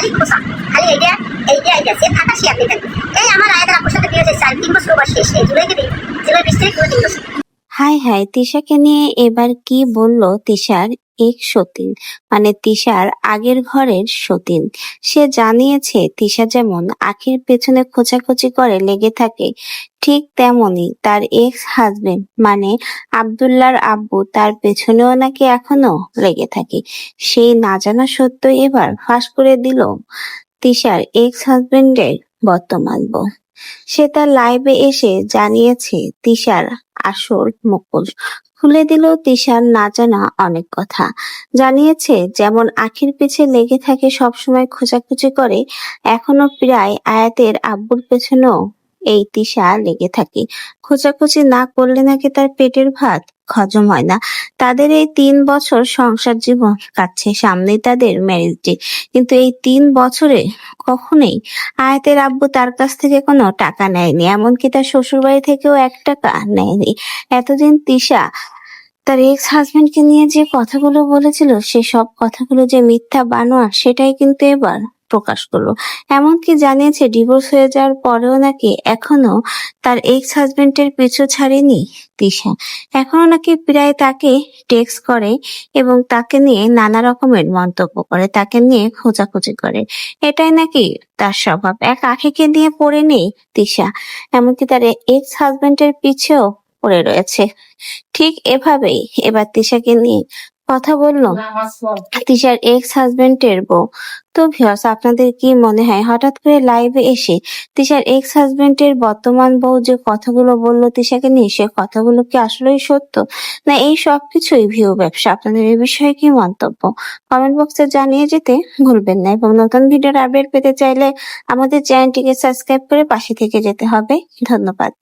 খালি খোসা, খালি এইটা সে থাকা সে আপনি থাকবেন। এই আমার আয়াতের আপুর সাথে বিয়ে হয়েছে 4-3 বছর বয়স শেষ নেই, জুলাই দিবি, জুলাই 20 তারিখ পুরো 3 বছর। হাই হাই, তিশাকে নিয়ে এবার কি বললো তিশার এক সতীন, মানে তিশার আগের ঘরের সতীন। সে জানিয়েছে তিশা যেমন আখির পেছনে খোঁচাখুচি করে লেগে থাকে, ঠিক তেমনি তার এক্স হাজবেন্ড মানে আব্দুল্লাহর আব্বু তার পেছনেও নাকি এখনো লেগে থাকে। সেই না জানা সত্য এবার ফাঁস করে দিল তিশার এক্স হাজবেন্ডের বর্তমান বউ। সে তার লাইভে এসে জানিয়েছে তিশার আসল মুখোশ, খুলে দিল তিশার না জানা অনেক কথা। জানিয়েছে যেমন আখির পিছে লেগে থাকে, সবসময় খোঁচাখুচি করে, এখনো প্রায় আয়াতের আব্বুর পেছনেও এই তিশা লেগে থাকে। খোঁচাখুচি না করলে নাকি তার পেটের ভাত হজম হয় না। তাদের এই 3 বছর সংসার জীবন কাটছে, সামনেই তাদের ম্যারেজ ডে, কিন্তু এই 3 বছরে কখনোই আয়াতের আব্বু তার কাছ থেকে কোনো টাকা নেয়নি, এমনকি তার শ্বশুরবাড়ি থেকেও 1 টাকা নেয়নি। এতদিন তিশা তার এক্স হাজবেন্ডকে নিয়ে যে কথাগুলো বলেছিল, সে সব কথাগুলো যে মিথ্যা বানোয়ার, সেটাই কিন্তু এবার প্রকাশ করলো। এমনকি জানিয়েছে ডিভোর্স হয়ে যাওয়ার পরেও নাকি এখনো তার এক্স হাজবেন্ডের পিছু ছাড়েনি তিশা। এখনো নাকি প্রায় তাকে টেক্সট করে এবং তাকে নিয়ে নানা রকমের মন্তব্য করে, তাকে নিয়ে খোঁজাখুঁজি করে। এটাই নাকি তার স্বভাব। এক আখিকে নিয়ে পড়ে নেই তিশা, এমনকি তার এক্স হাজবেন্ডের পিছেও পড়ে রয়েছে। ঠিক এভাবেই এবার তিশাকে নিয়ে কথা বলল তিশার এক্স হাজবেন্ডের বউ। তো ভিউয়ার্স, আপনাদের কি মনে হয় হঠাৎ করে লাইভে এসে তিশার এক্স হাজবেন্ডের বর্তমান বউ যে কথাগুলো বললো তিশাকে নিয়ে, সে কথাগুলো কি আসলেই সত্য, না এই সবকিছুই ভিউ ব্যবসা? আপনাদের এই বিষয়ে কি মন্তব্য কমেন্ট বক্সে জানিয়ে যেতে ভুলবেন না, এবং নতুন ভিডিওর আপডেট পেতে চাইলে আমাদের চ্যানেলটিকে সাবস্ক্রাইব করে পাশে থেকে যেতে হবে। ধন্যবাদ।